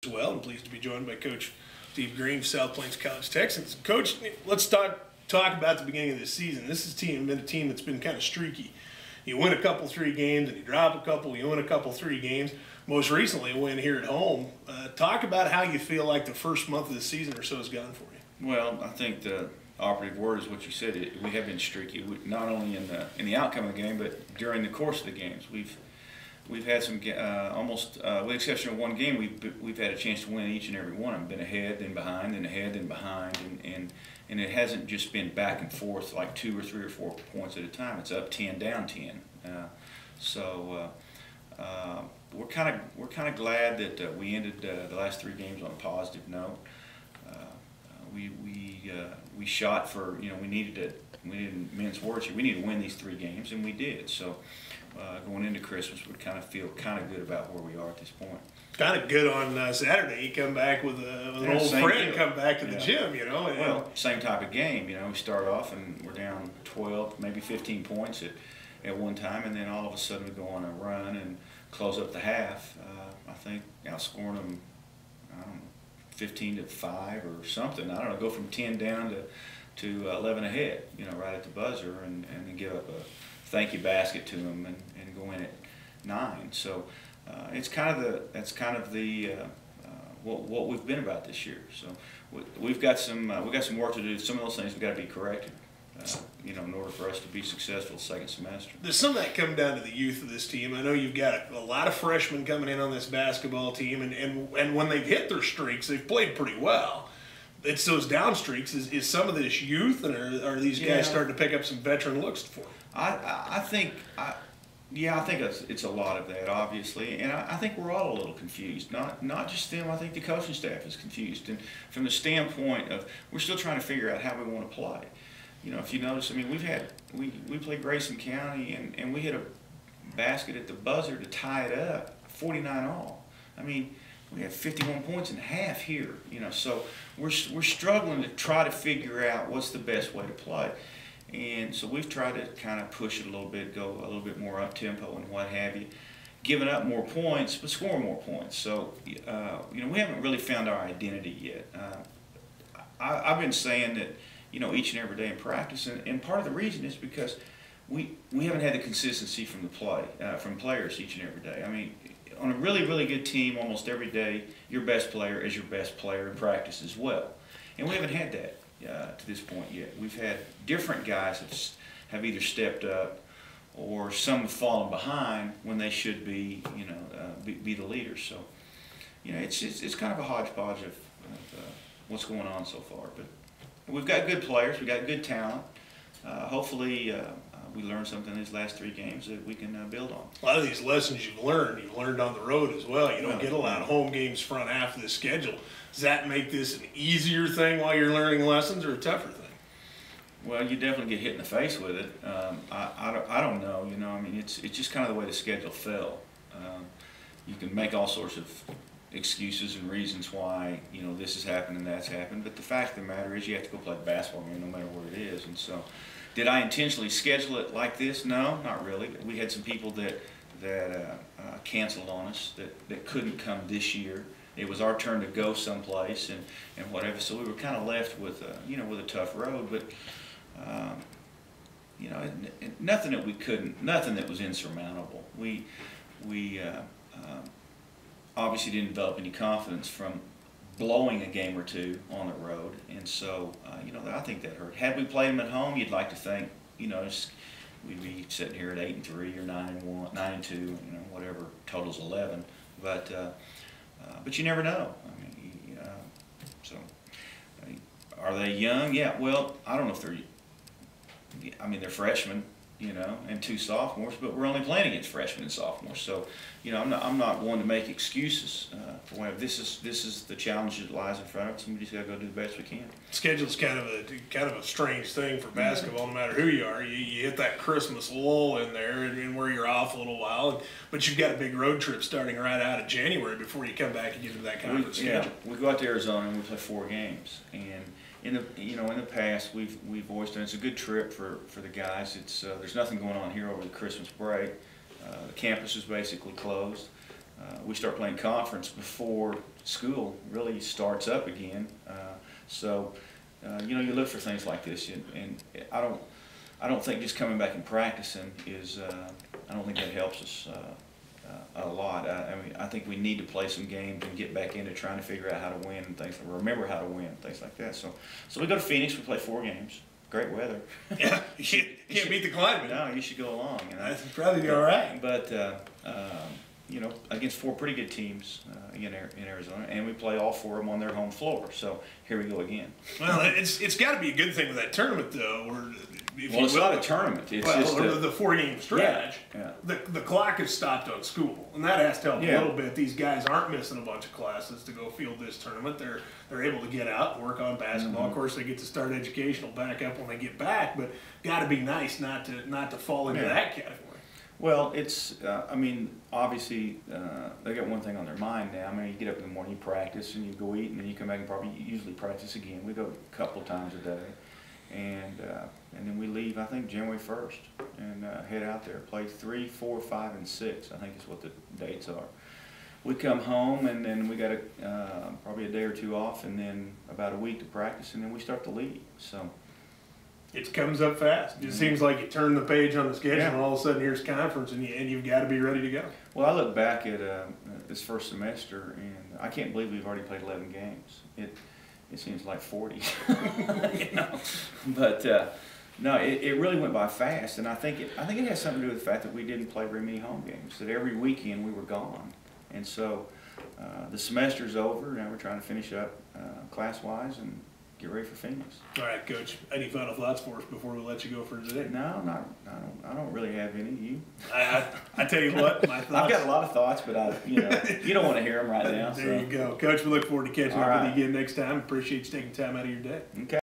As well. I'm pleased to be joined by Coach Steve Green of South Plains College Texans. Coach, let's talk about the beginning of this season. This has been a team that's been kind of streaky. You win a couple, 3 games, and you drop a couple. You win a couple, 3 games. Most recently, a win here at home. Talk about how you feel like the first month of the season or so has gone for you. Well, I think the operative word is what you said. We have been streaky, not only in the outcome of the game, but during the course of the games. We've had some almost, with the exception of one game, we've had a chance to win each and every one. I've been ahead, then behind, then ahead, then behind, and it hasn't just been back and forth like 2 or 3 or 4 points at a time. It's up 10, down 10. We're kind of glad that we ended the last 3 games on a positive note. We shot for, we needed to. We didn't mince words here. We need to win these 3 games, and we did. So going into Christmas, we kind of feel kind of good about where we are at this point. Kind of good on Saturday. You come back with an old friend, come back to the gym, Well, same type of game. We start off and we're down 12, maybe 15 points at one time, and then all of a sudden we go on a run and close up the half. I think outscoring them, I don't know, 15-5 or something. I don't know. Go from 10 down to 11 ahead, right at the buzzer, and then give up a thank you basket to them and go in at 9. So that's kind of the what we've been about this year. So we've got some work to do. Some of those things we've got to be corrected. In order for us to be successful second semester. Does some of that come down to the youth of this team? I know you've got a lot of freshmen coming in on this basketball team, and when they've hit their streaks, they've played pretty well. It's those down streaks. Is some of this youth, and are these guys starting to pick up some veteran looks for them? I think it's a lot of that, obviously, and I think we're all a little confused. Not just them. I think the coaching staff is confused, and from the standpoint of we're still trying to figure out how we want to play. If you notice, we played Grayson County, and we hit a basket at the buzzer to tie it up, 49 all. We have 51 points in half here. So we're struggling to try to figure out what's the best way to play. And so we've tried to kind of push it a little bit, go a little bit more up tempo and what have you, giving up more points but scoring more points. So we haven't really found our identity yet. I've been saying that each and every day in practice, and part of the reason is because we haven't had the consistency from from players each and every day. On a really, really good team, almost every day, your best player is your best player in practice as well. And we haven't had that to this point yet. We've had different guys that have either stepped up or some have fallen behind when they should be, be the leaders. So, it's kind of a hodgepodge of what's going on so far. But we've got good players. We've got good talent. Hopefully, we learned something in these last 3 games that we can build on. A lot of these lessons you've learned on the road as well. You don't get a lot of home games front half of the schedule. Does that make this an easier thing while you're learning lessons, or a tougher thing? Well, you definitely get hit in the face with it. I don't know. It's just kind of the way the schedule fell. You can make all sorts of excuses and reasons why this has happened and that's happened, but the fact of the matter is you have to go play the basketball game no matter where it is. And so, did I intentionally schedule it like this? No, not really. We had some people that canceled on us that couldn't come this year. It was our turn to go someplace and whatever. So we were kind of left with with a tough road, but nothing that was insurmountable. We obviously didn't develop any confidence from blowing a game or 2 on the road, and so I think that hurt. Had we played them at home, you'd like to think we'd be sitting here at 8-3 or 9-2, whatever, totals 11. But you never know. Are they young? Yeah. Well, I don't know if they're. They're freshmen. And 2 sophomores, but we're only playing against freshmen and sophomores. So, I'm not one to make excuses for whatever. This is the challenge that lies in front of us, and we just got to go do the best we can. Schedule's kind of a strange thing for basketball, no matter who you are. You hit that Christmas lull in there, and where you're off a little while, but you've got a big road trip starting right out of January before you come back and get into that conference schedule. We go out to Arizona and we play 4 games, and in the past we've always done. It's a good trip for the guys. It's there's nothing going on here over the Christmas break. The campus is basically closed. we start playing conference before school really starts up again. So you know, you look for things like this, and I don't think just coming back and practicing is. I don't think that helps us a lot. I mean, I think we need to play some games and get back into trying to figure out how to win and things, remember how to win, things like that. So we go to Phoenix. We play 4 games. Great weather. Yeah, you can't beat the climate. No, you should go along. That's probably all right. But you know, against 4 pretty good teams in Arizona, and we play all 4 of them on their home floor. So here we go again. Well, it's got to be a good thing with that tournament, though. Or it's not a tournament. It's just the 4-game stretch. Yeah. The clock is stopped on school, and that has to help a little bit. These guys aren't missing a bunch of classes to go field this tournament. They're able to get out and work on basketball. Of course, they get to start educational back up when they get back, but got to be nice not to fall into that category. Well, it's, I mean, obviously, they got one thing on their mind now. I mean, you get up in the morning, you practice, and you go eat, and then you come back and probably usually practice again. We go a couple times a day. And then we leave, I think, January 1st and head out there, play 3, 4, 5, and 6, I think is what the dates are. We come home, and then we got probably a day or 2 off, and then about a week to practice, and then we start the league. So it comes up fast. It seems like you turn the page on the schedule, and all of a sudden here's conference, and you've got to be ready to go. Well, I look back at this first semester, and I can't believe we've already played 11 games. It seems like 40, you know. But no, it really went by fast, and I think it has something to do with the fact that we didn't play very many home games. That every weekend we were gone, and so the semester's over. Now we're trying to finish up class-wise and get ready for Phoenix. All right, Coach. Any final thoughts for us before we let you go for today? No, I don't really have any. You? I tell you what, my thoughts. I've got a lot of thoughts, but you don't want to hear them right now. There you go, Coach. We look forward to catching up with you again next time. Appreciate you taking time out of your day. Okay.